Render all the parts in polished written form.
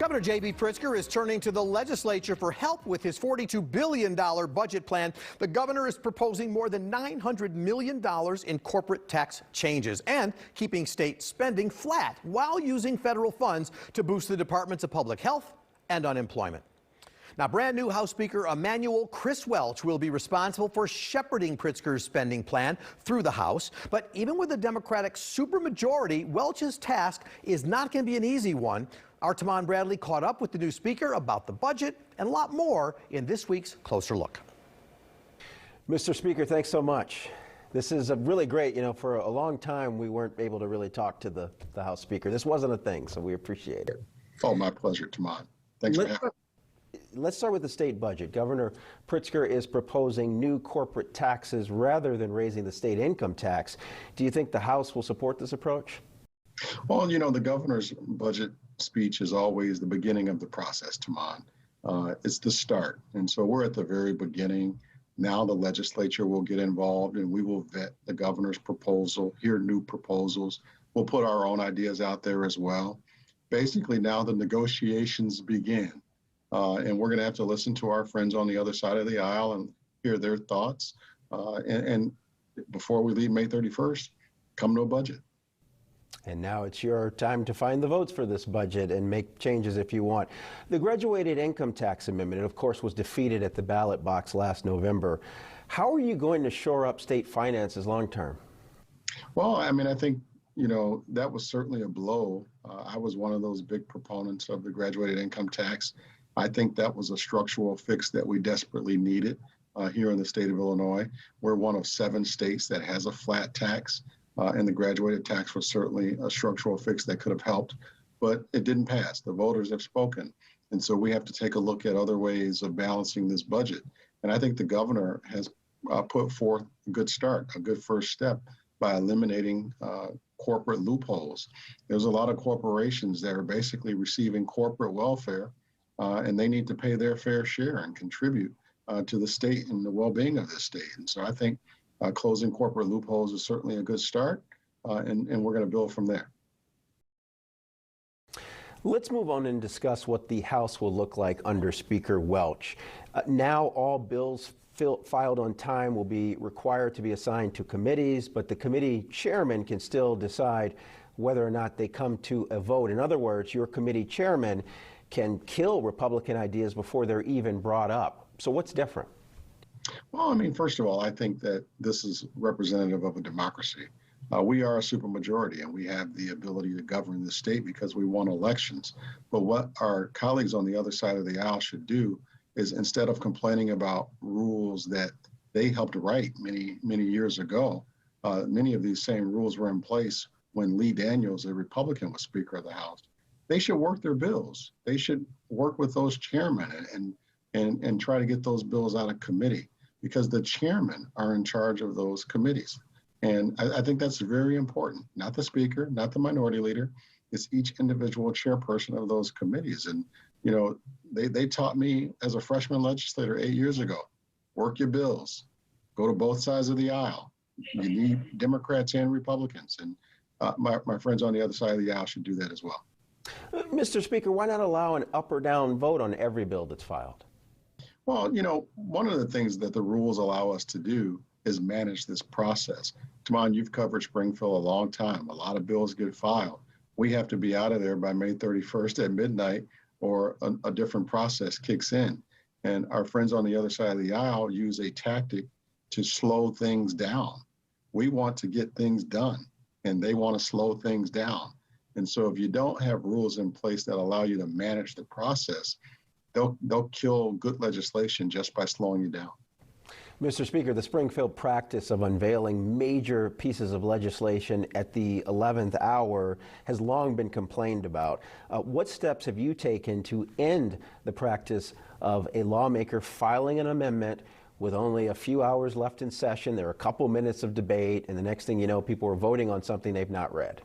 Governor J.B. Pritzker is turning to the legislature for help with his $42 billion budget plan. The governor is proposing more than $900 million in corporate tax changes and keeping state spending flat while using federal funds to boost the departments of public health and unemployment. Now, brand new House Speaker Emanuel Chris Welch will be responsible for shepherding Pritzker's spending plan through the House. But even with a Democratic supermajority, Welch's task is not going to be an easy one. Our Tamon Bradley caught up with the new speaker about the budget and a lot more in this week's Closer Look. Mr. Speaker, thanks so much. This is really great. You know, for a long time, we weren't able to really talk to the House Speaker. This wasn't a thing, so we appreciate it. Oh, my pleasure, Tamon. Thanks for having me. Let's start with the state budget. Governor Pritzker is proposing new corporate taxes rather than raising the state income tax. Do you think the House will support this approach? Well, you know, the governor's budget speech is always the beginning of the process, Tamon. It's the start. And so we're at the very beginning. Now the legislature will get involved and we will vet the governor's proposal, hear new proposals. We'll put our own ideas out there as well. Basically, now the negotiations begin. And we're going to have to listen to our friends on the other side of the aisle and hear their thoughts. And before we leave May 31st, come to a budget. And now it's your time to find the votes for this budget and make changes if you want. The graduated income tax amendment, of course, was defeated at the ballot box last November. How are you going to shore up state finances long term? Well, I mean, I think, you know, that was certainly a blow. I was one of those big proponents of the graduated income tax. I think that was a structural fix that we desperately needed here in the state of Illinois. We're one of 7 states that has a flat tax, and the graduated tax was certainly a structural fix that could have helped, but it didn't pass. The voters have spoken, and so we have to take a look at other ways of balancing this budget. And I think the governor has put forth a good start, a good first step by eliminating corporate loopholes. There's a lot of corporations that are basically receiving corporate welfare, and they need to pay their fair share and contribute to the state and the well-being of the state. And so I think closing corporate loopholes is certainly a good start, and we're going to build from there. Let's move on and discuss what the House will look like under Speaker Welch. Now all bills filed on time will be required to be assigned to committees, but the committee chairman can still decide whether or not they come to a vote. In other words, your committee chairman can kill Republican ideas before they're even brought up. So what's different? Well, I mean, first of all, I think that this is representative of a democracy. We are a supermajority and we have the ability to govern the state because we won elections. But what our colleagues on the other side of the aisle should do is, instead of complaining about rules that they helped write many years ago, many of these same rules were in place when Lee Daniels, a Republican, was Speaker of the House. They should work their bills. They should work with those chairmen and try to get those bills out of committee, because the chairmen are in charge of those committees. And I think that's very important. Not the speaker, not the minority leader. It's each individual chairperson of those committees. And, you know, they taught me as a freshman legislator 8 years ago, work your bills, go to both sides of the aisle. You need Democrats and Republicans. And my friends on the other side of the aisle should do that as well. Mr. Speaker, why not allow an up or down vote on every bill that's filed? Well, you know, one of the things that the rules allow us to do is manage this process. Tamon, you've covered Springfield a long time. A lot of bills get filed. We have to be out of there by May 31st at midnight, or a different process kicks in. And our friends on the other side of the aisle use a tactic to slow things down. We want to get things done, and they want to slow things down. And so if you don't have rules in place that allow you to manage the process, they'll kill good legislation just by slowing you down. Mr. Speaker, the Springfield practice of unveiling major pieces of legislation at the 11th hour has long been complained about. What steps have you taken to end the practice of a lawmaker filing an amendment with only a few hours left in session? There are a couple minutes of debate, and the next thing you know, people are voting on something they've not read.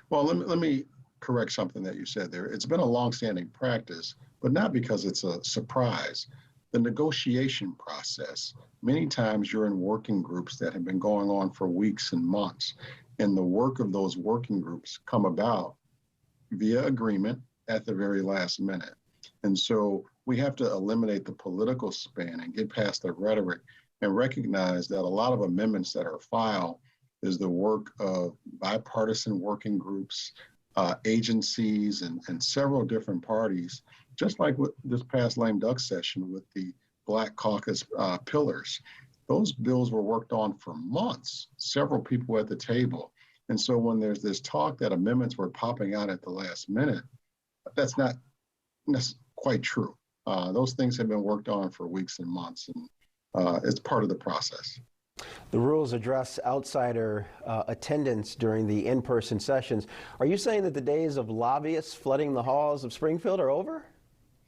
Well, let me correct something that you said there. It's been a longstanding practice, but not because it's a surprise. The negotiation process, many times you're in working groups that have been going on for weeks and months, and the work of those working groups come about via agreement at the very last minute. And so we have to eliminate the political spin and get past the rhetoric and recognize that a lot of amendments that are filed is the work of bipartisan working groups, agencies, and several different parties, just like with this past lame duck session with the Black Caucus pillars. Those bills were worked on for months, several people at the table. And so when there's this talk that amendments were popping out at the last minute, that's not quite true. Those things have been worked on for weeks and months, and it's part of the process. The rules address outsider attendance during the in-person sessions. Are you saying that the days of lobbyists flooding the halls of Springfield are over?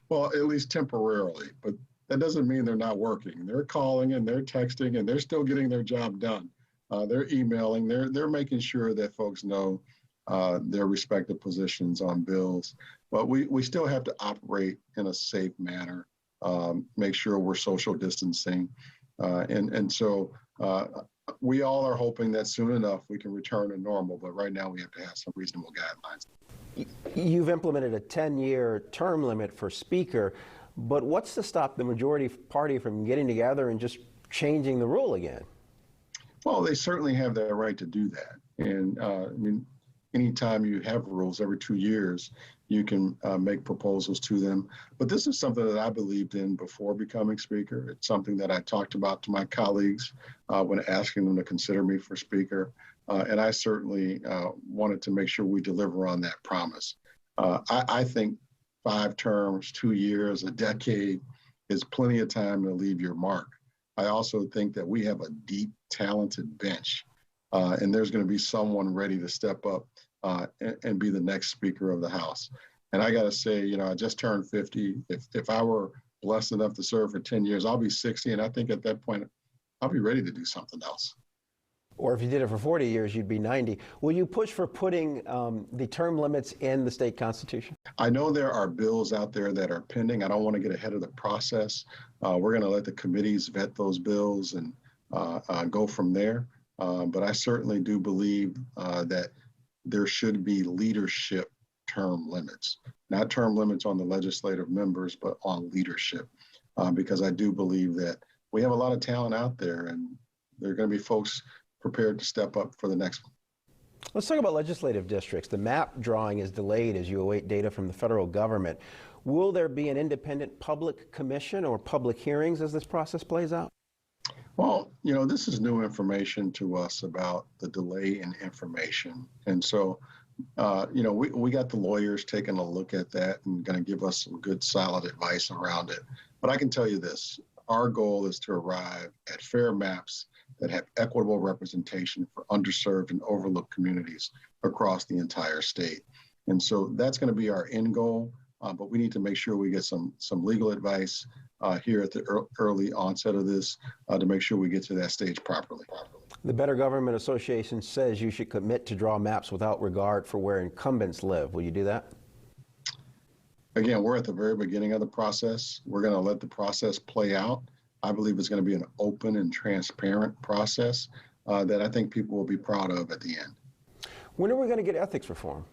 Well, at least temporarily, but that doesn't mean they're not working. They're calling and they're texting and they're still getting their job done. They're emailing, they're making sure that folks know their respective positions on bills. But we still have to operate in a safe manner, make sure we're social distancing. And so we all are hoping that soon enough we can return to normal, but right now we have to have some reasonable guidelines. You've implemented a 10-year term limit for Speaker, but what's to stop the majority party from getting together and just changing the rule again? Well, they certainly have that right to do that. And I mean, anytime you have rules every 2 years, you can make proposals to them. But this is something that I believed in before becoming Speaker. It's something that I talked about to my colleagues when asking them to consider me for Speaker. And I certainly wanted to make sure we deliver on that promise. I think 5 terms, 2 years, a decade is plenty of time to leave your mark. I also think that we have a deep, talented bench, and there's going to be someone ready to step up and be the next Speaker of the House. And I got to say, you know, I just turned 50. If I were blessed enough to serve for 10 years, I'll be 60. And I think at that point, I'll be ready to do something else. Or if you did it for 40 years, you'd be 90. Will you push for putting the term limits in the state constitution? I know there are bills out there that are pending. I don't want to get ahead of the process. We're going to let the committees vet those bills and go from there. But I certainly do believe that there should be leadership term limits, not term limits on the legislative members, but on leadership, because I do believe that we have a lot of talent out there and there are going to be folks prepared to step up for the next one. Let's talk about legislative districts. The map drawing is delayed as you await data from the federal government. Will there be an independent public commission or public hearings as this process plays out? Well, you know, this is new information to us about the delay in information. And so, you know, we got the lawyers taking a look at that and going to give us some good, solid advice around it. But I can tell you this, our goal is to arrive at fair maps that have equitable representation for underserved and overlooked communities across the entire state. And so that's going to be our end goal, but we need to make sure we get some legal advice here at the early onset of this to make sure we get to that stage properly. The Better Government Association says you should commit to draw maps without regard for where incumbents live. Will you do that? Again, we're at the very beginning of the process. We're going to let the process play out. I believe it's going to be an open and transparent process that I think people will be proud of at the end. When are we going to get ethics reform?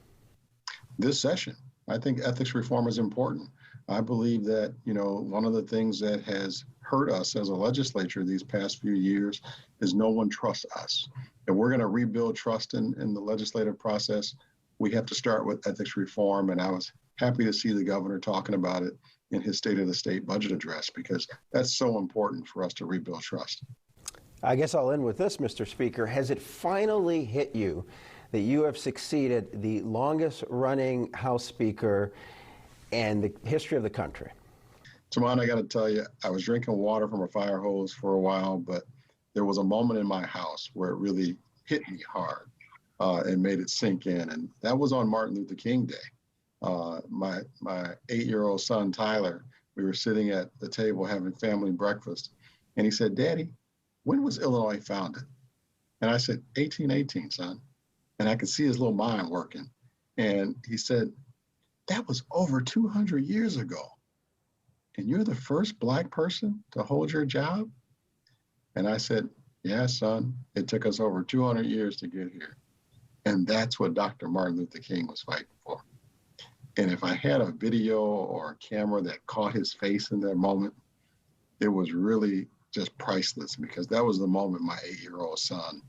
This session. I think ethics reform is important. I believe that, you know, one of the things that has hurt us as a legislature these past few years is no one trusts us. If we're going to rebuild trust in the legislative process, we have to start with ethics reform. And I was happy to see the governor talking about it in his State of the State budget address, because that's so important for us to rebuild trust. I guess I'll end with this, Mr. Speaker. Has it finally hit you that you have succeeded the longest running House Speaker in the history of the country? Taman, I got to tell you, I was drinking water from a fire hose for a while, but there was a moment in my house where it really hit me hard and made it sink in. And that was on Martin Luther King Day. My 8-year-old son, Tyler, we were sitting at the table having family breakfast. And he said, "Daddy, when was Illinois founded?" And I said, 1818, son. And I could see his little mind working. And he said, "That was over 200 years ago. And you're the first Black person to hold your job?" And I said, "Yeah, son, it took us over 200 years to get here." And that's what Dr. Martin Luther King was fighting for. And if I had a video or a camera that caught his face in that moment, it was really just priceless, because that was the moment my 8-year-old son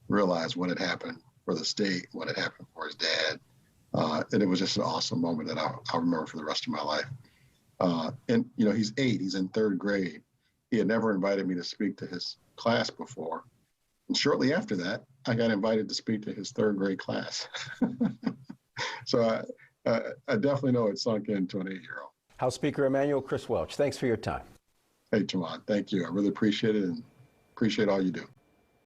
realized what had happened for the state, what had happened for his dad. And it was just an awesome moment that I'll remember for the rest of my life. And, you know, he's 8, he's in 3rd grade. He had never invited me to speak to his class before. And shortly after that, I got invited to speak to his 3rd grade class. So I definitely know it sunk into an 8-year-old. House Speaker Emanuel Chris Welch, thanks for your time. Hey, Tawand, thank you. I really appreciate it and appreciate all you do.